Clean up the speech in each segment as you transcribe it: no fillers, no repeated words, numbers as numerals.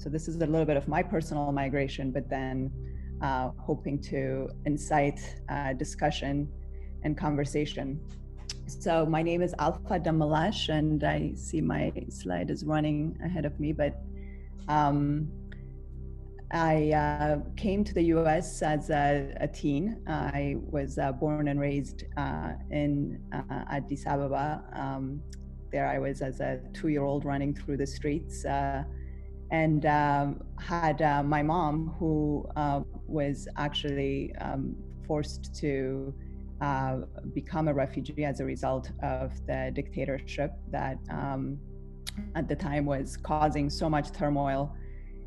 So this is a little bit of my personal migration, but then hoping to incite discussion and conversation. So my name is Alfa Demmellash, and I see my slide is running ahead of me, but I came to the US as a teen. I was born and raised in Addis Ababa. There I was as a 2-year-old running through the streets and had my mom who was actually forced to become a refugee as a result of the dictatorship that at the time was causing so much turmoil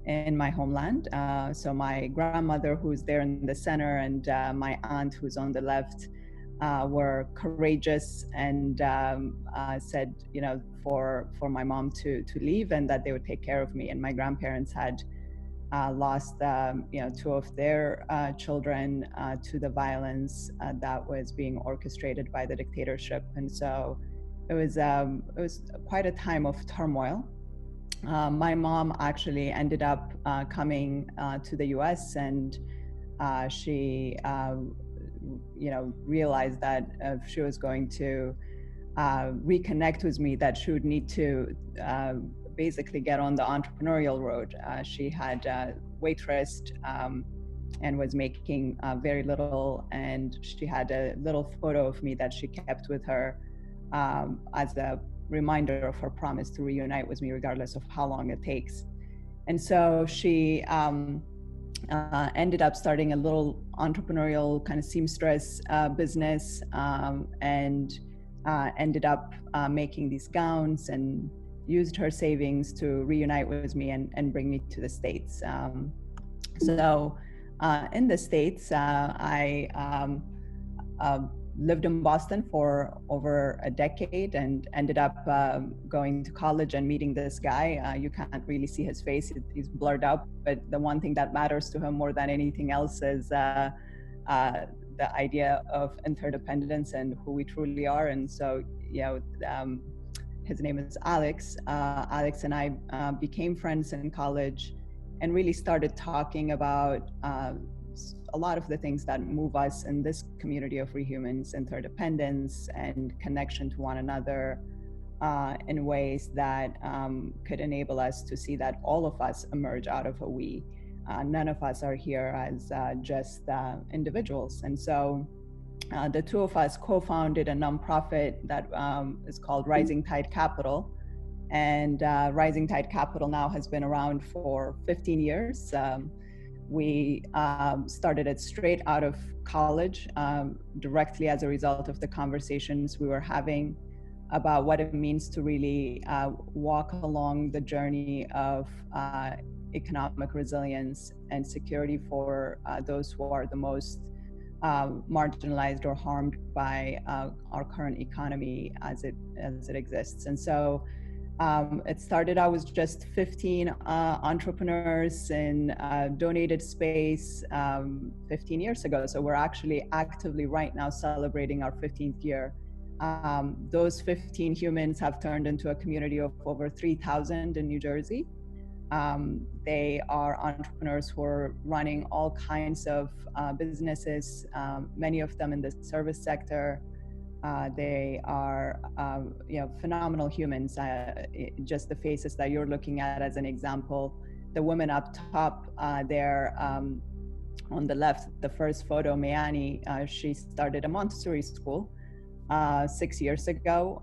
in my homeland. So my grandmother, who's there in the center, and my aunt, who's on the left, were courageous and said, you know, for my mom to leave and that they would take care of me. And my grandparents had lost, you know, 2 of their children to the violence that was being orchestrated by the dictatorship. And so it was quite a time of turmoil. My mom actually ended up coming to the US, and she, you know, realized that if she was going to reconnect with me, that she would need to basically get on the entrepreneurial road. She had waitressed and was making very little, and she had a little photo of me that she kept with her as a reminder of her promise to reunite with me regardless of how long it takes. And so she ended up starting a little entrepreneurial kind of seamstress business and ended up making these gowns, and used her savings to reunite with me and bring me to the States. So in the States, I lived in Boston for over a decade and ended up going to college and meeting this guy. You can't really see his face, he's blurred out, but the one thing that matters to him more than anything else is the idea of interdependence and who we truly are. And so, you know, his name is Alex. Alex and I became friends in college and really started talking about a lot of the things that move us in this community of rehumans: interdependence and connection to one another in ways that could enable us to see that all of us emerge out of a we. None of us are here as just individuals. And so the 2 of us co-founded a nonprofit that is called Rising Tide Capital. And Rising Tide Capital now has been around for 15 years. We started it straight out of college, directly as a result of the conversations we were having about what it means to really walk along the journey of economic resilience and security for those who are the most marginalized or harmed by our current economy as it exists. And so it started out with just 15 entrepreneurs in donated space 15 years ago. So we're actually actively right now celebrating our 15th year. Those 15 humans have turned into a community of over 3,000 in New Jersey. They are entrepreneurs who are running all kinds of businesses, many of them in the service sector. They are, you know, phenomenal humans. Just the faces that you're looking at as an example. The woman up top there on the left, the first photo, Mayani, she started a Montessori school 6 years ago.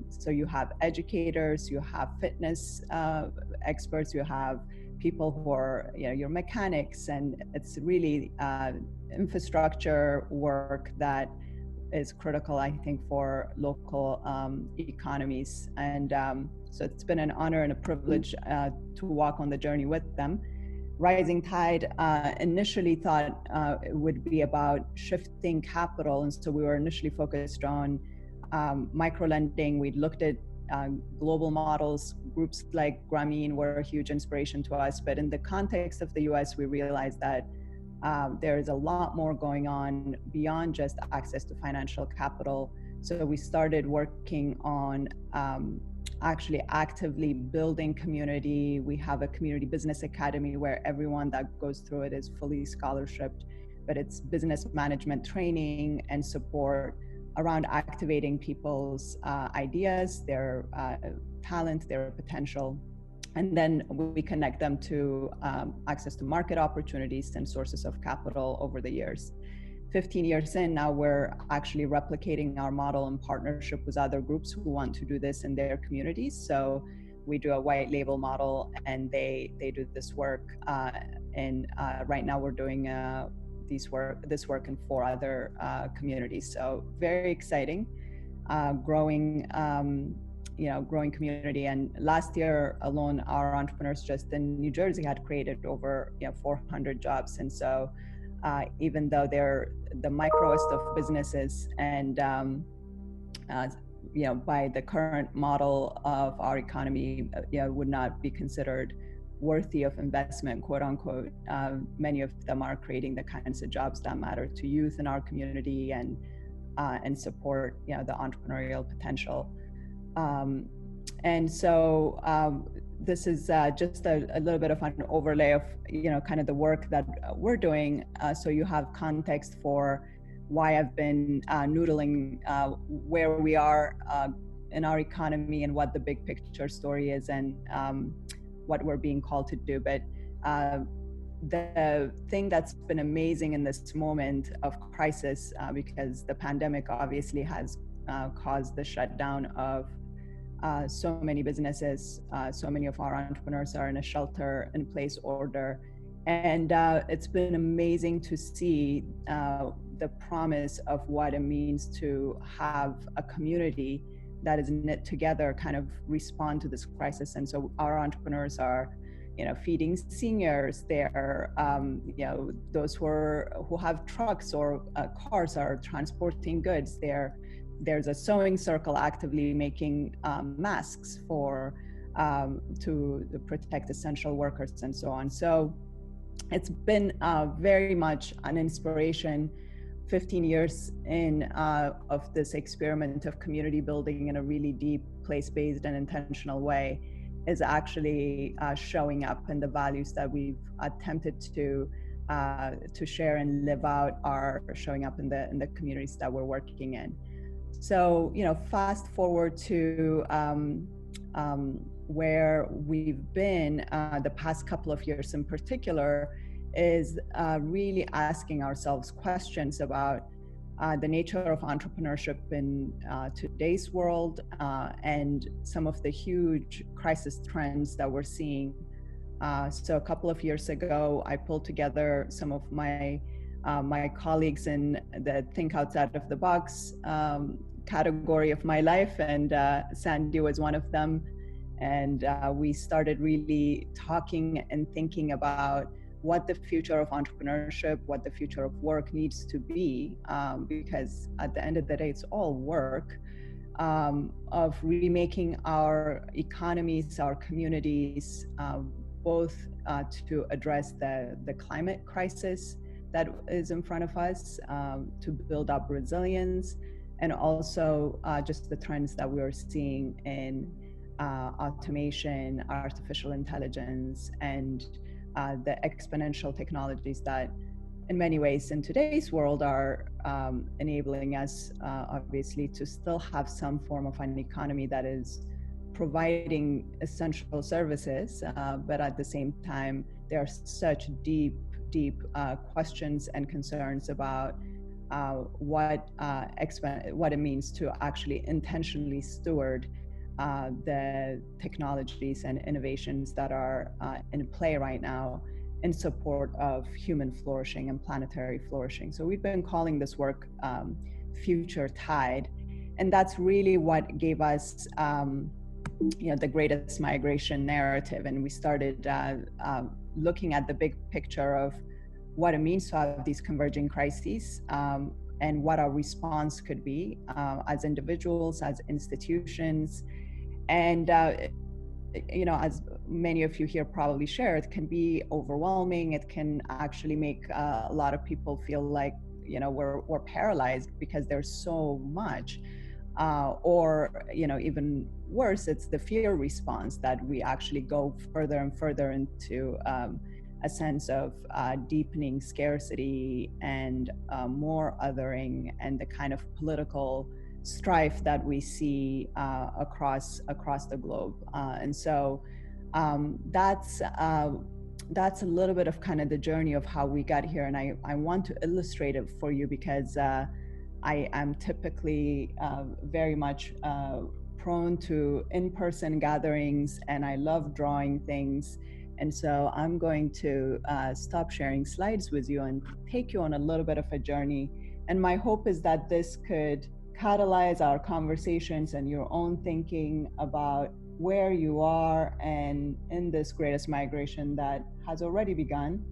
So you have educators, you have fitness experts, you have people who are, you know, your mechanics, and it's really infrastructure work that is critical, I think, for local economies. And so it's been an honor and a privilege to walk on the journey with them. Rising Tide initially thought it would be about shifting capital, and so we were initially focused on micro-lending. We looked at global models. Groups like Grameen were a huge inspiration to us, but in the context of the US, we realized that there is a lot more going on beyond just access to financial capital. So we started working on actually actively building community. We have a community business academy where everyone that goes through it is fully scholarshiped, but it's business management training and support around activating people's ideas, their talent, their potential. And then we connect them to access to market opportunities and sources of capital over the years. 15 years in now, we're actually replicating our model in partnership with other groups who want to do this in their communities. So we do a white label model, and they do this work. And right now we're doing this work in 4 other communities. So very exciting, growing community. And last year alone, our entrepreneurs just in New Jersey had created over 400 jobs. And so even though they're the microest of businesses, and by the current model of our economy, would not be considered worthy of investment, quote unquote. Many of them are creating the kinds of jobs that matter to youth in our community and support the entrepreneurial potential. And so this is just a little bit of an overlay of kind of the work that we're doing, so you have context for why I've been noodling where we are in our economy and what the big picture story is, and what we're being called to do. But the thing that's been amazing in this moment of crisis, because the pandemic obviously has caused the shutdown of so many businesses, so many of our entrepreneurs are in a shelter-in-place order. And it's been amazing to see the promise of what it means to have a community that is knit together, kind of respond to this crisis. And so our entrepreneurs are, feeding seniors. They're, those who have trucks or cars are transporting goods. There's a sewing circle actively making masks to protect essential workers and so on. So it's been very much an inspiration. 15 years in of this experiment of community building in a really deep, place-based and intentional way is actually showing up, and the values that we've attempted to share and live out are showing up in the communities that we're working in. So, fast forward to where we've been the past couple of years in particular, is really asking ourselves questions about the nature of entrepreneurship in today's world, and some of the huge crisis trends that we're seeing. So a couple of years ago, I pulled together some of my colleagues in the Think Outside of the Box category of my life, and Sandy was one of them. And we started really talking and thinking about what the future of entrepreneurship, what the future of work needs to be, because at the end of the day, it's all work, of remaking our economies, our communities, both to address the climate crisis that is in front of us, to build up resilience, and also just the trends that we are seeing in automation, artificial intelligence, and the exponential technologies that in many ways in today's world are enabling us obviously to still have some form of an economy that is providing essential services, but at the same time there are such deep questions and concerns about what it means to actually intentionally steward the technologies and innovations that are in play right now in support of human flourishing and planetary flourishing. So we've been calling this work Future Tide, and that's really what gave us the greatest migration narrative. And we started looking at the big picture of what it means to have these converging crises, and what our response could be as individuals, as institutions. And as many of you here probably share, it can be overwhelming. It can actually make a lot of people feel like we're paralyzed because there's so much. or even worse, it's the fear response that we actually go further and further into a sense of deepening scarcity and more othering, and the kind of political strife that we see across the globe. And so that's a little bit of kind of the journey of how we got here. And I want to illustrate it for you because I am typically very much prone to in-person gatherings, and I love drawing things. And so I'm going to stop sharing slides with you and take you on a little bit of a journey. And my hope is that this could catalyze our conversations and your own thinking about where you are and in this greatest migration that has already begun.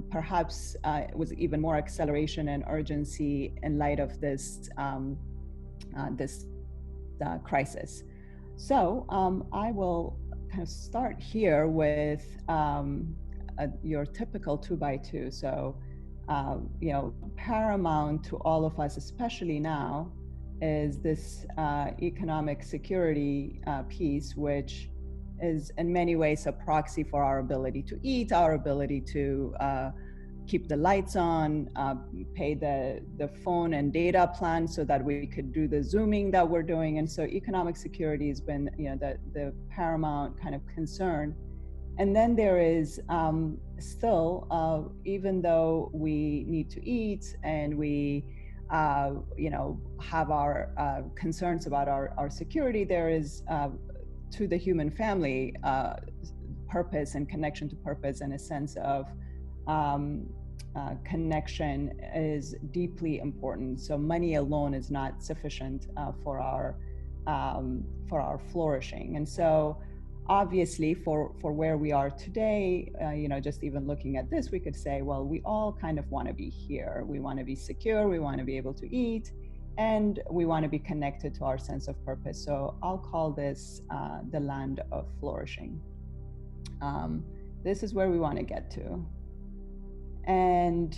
Perhaps with even more acceleration and urgency in light of this crisis. So I will kind of start here with your typical 2x2. So paramount to all of us, especially now, is this economic security piece, which is in many ways a proxy for our ability to eat, our ability to keep the lights on, pay the phone and data plan so that we could do the Zooming that we're doing. And so economic security has been the paramount kind of concern. And then there is still, even though we need to eat and we have our concerns about our security, there is to the human family purpose and connection to purpose, and a sense of connection is deeply important. So money alone is not sufficient for our flourishing. And so obviously for where we are today, just even looking at this, we could say, well, we all kind of want to be here. We want to be secure, we want to be able to eat, and we want to be connected to our sense of purpose. So I'll call this the land of flourishing. This is where we want to get to. And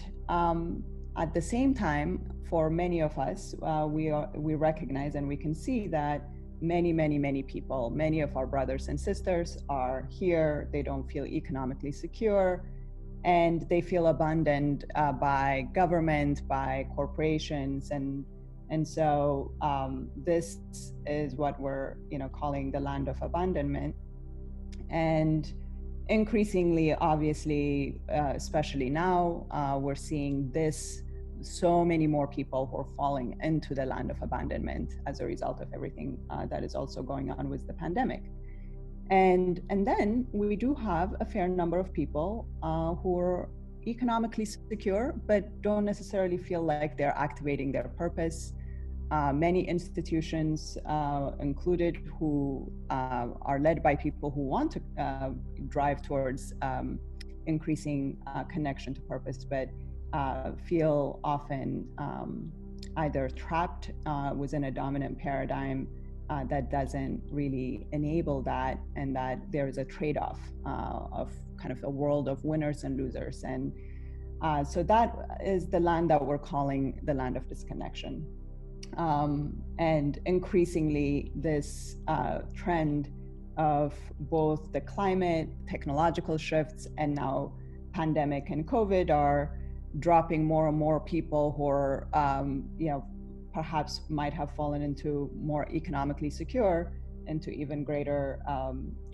at the same time, for many of us, we recognize and we can see that many people, many of our brothers and sisters are here. They don't feel economically secure, and they feel abandoned by government, by corporations, and so this is what we're calling the land of abandonment. And increasingly, obviously, especially now, we're seeing this, so many more people who are falling into the land of abandonment as a result of everything that is also going on with the pandemic. And then we do have a fair number of people who are economically secure, but don't necessarily feel like they're activating their purpose. Many institutions included who are led by people who want to drive towards increasing connection to purpose, but feel often either trapped within a dominant paradigm that doesn't really enable that, and that there is a trade-off of kind of a world of winners and losers. And so that is the land that we're calling the land of disconnection. And increasingly, this trend of both the climate, technological shifts, and now pandemic and COVID are dropping more and more people who are, perhaps might have fallen into more economically secure, into even greater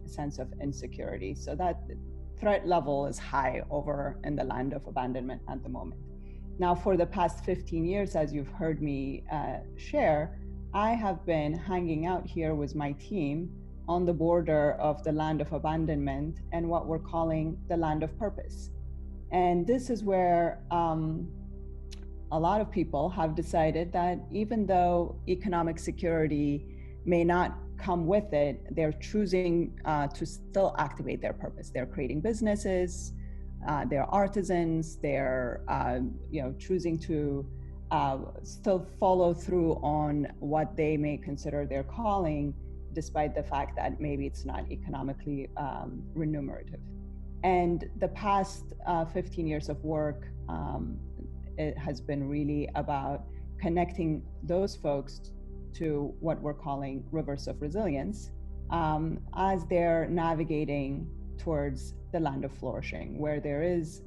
sense of insecurity. So that threat level is high over in the land of abandonment at the moment. Now, for the past 15 years, as you've heard me share, I have been hanging out here with my team on the border of the land of abandonment and what we're calling the land of purpose. And this is where a lot of people have decided that even though economic security may not come with it, they're choosing to still activate their purpose. They're creating businesses, they're artisans, they're choosing to still follow through on what they may consider their calling, despite the fact that maybe it's not economically remunerative. And the past 15 years of work, it has been really about connecting those folks to what we're calling rivers of resilience as they're navigating towards the land of flourishing, where there is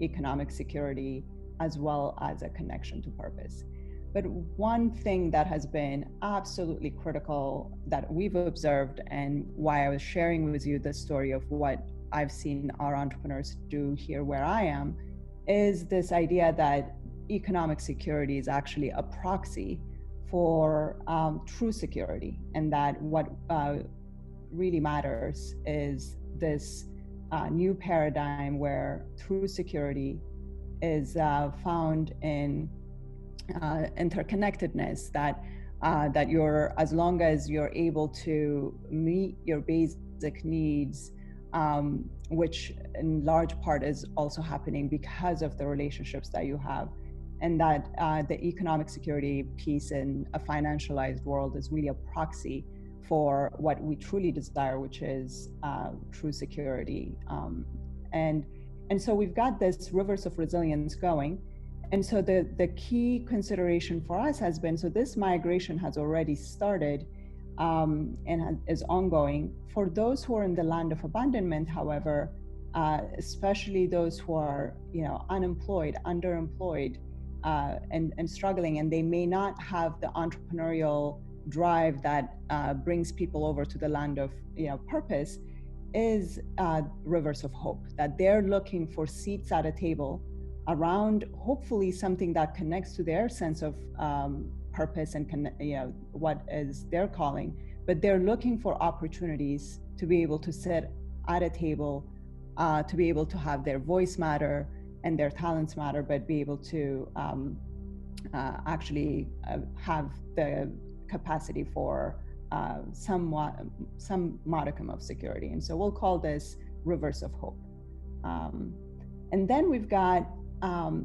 economic security as well as a connection to purpose. But one thing that has been absolutely critical that we've observed, and why I was sharing with you the story of what I've seen our entrepreneurs do here where I am, is this idea that economic security is actually a proxy for true security, and that what really matters is this new paradigm where true security is found in interconnectedness, that you're, as long as you're able to meet your basic needs, which in large part is also happening because of the relationships that you have, and that the economic security piece in a financialized world is really a proxy for what we truly desire, which is true security. And so we've got this rivers of resilience going. And so the key consideration for us has been, so this migration has already started and is ongoing. For those who are in the land of abandonment, however, especially those who are, unemployed, underemployed, and struggling, and they may not have the entrepreneurial drive that brings people over to the land of purpose, is rivers of hope, that they're looking for seats at a table around hopefully something that connects to their sense of purpose and what is their calling, but they're looking for opportunities to be able to sit at a table, to be able to have their voice matter and their talents matter, but be able to actually have the capacity for some modicum of security. And so we'll call this rivers of hope. And then we've got,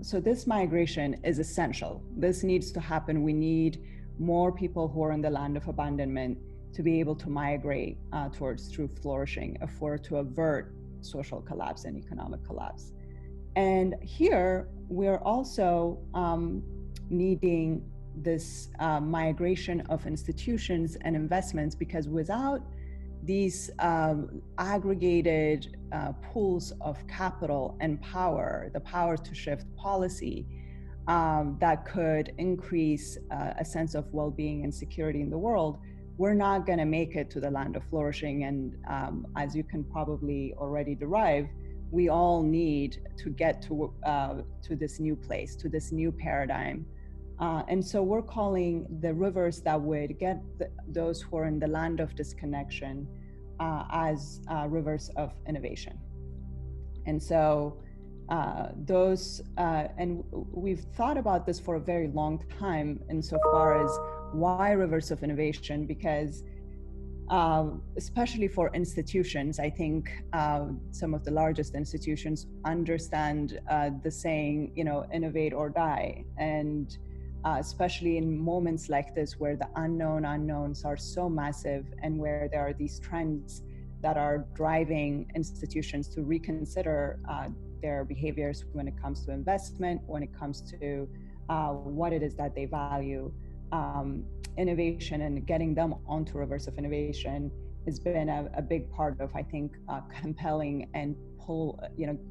so this migration is essential. This needs to happen. We need more people who are in the land of abandonment to be able to migrate towards true flourishing, if we're to avert social collapse and economic collapse. And here we're also needing this migration of institutions and investments, because without these aggregated pools of capital and power, the power to shift policy that could increase a sense of well-being and security in the world, we're not going to make it to the land of flourishing. And as you can probably already derive, we all need to get to this new place, to this new paradigm. And so we're calling the rivers that would get those who are in the land of disconnection as rivers of innovation. And so and we've thought about this for a very long time insofar as why rivers of innovation, because especially for institutions, I think some of the largest institutions understand the saying, innovate or die. And especially in moments like this where the unknown unknowns are so massive, and where there are these trends that are driving institutions to reconsider their behaviors when it comes to investment, when it comes to what it is that they value. Innovation and getting them onto rivers of innovation has been a big part of, I think, compelling and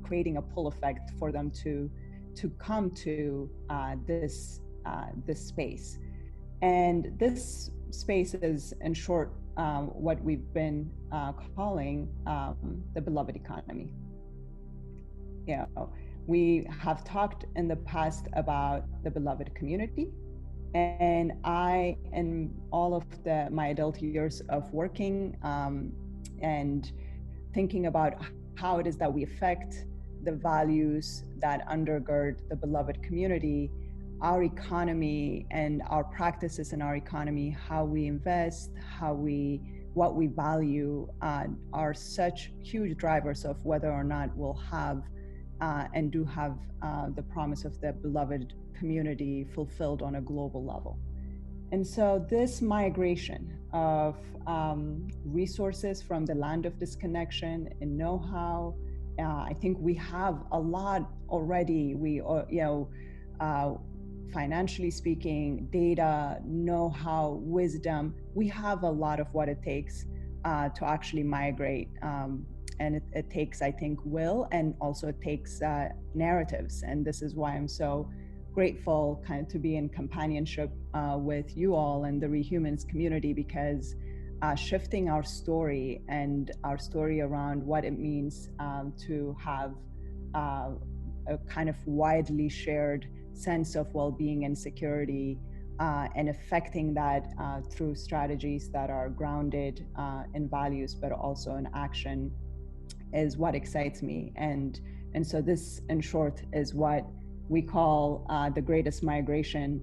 creating a pull effect for them to come to this space. And this space is, in short, what we've been calling the beloved economy. We have talked in the past about the beloved community, and I, in all of my adult years of working and thinking about how it is that we affect the values that undergird the beloved community, our economy and our practices in our economy, how we invest, what we value, are such huge drivers of whether or not we'll have and do have the promise of the beloved community fulfilled on a global level. And so this migration of resources from the land of disconnection and know-how, I think we have a lot already. financially speaking, data, know-how, wisdom. We have a lot of what it takes to actually migrate. And it takes, I think, will, and also it takes narratives. And this is why I'm so grateful kind of to be in companionship with you all and the Rehumans community, because shifting our story and our story around what it means to have a kind of widely shared sense of well-being and security, and affecting that through strategies that are grounded in values but also in action, is what excites me. And so this, in short, is what we call the greatest migration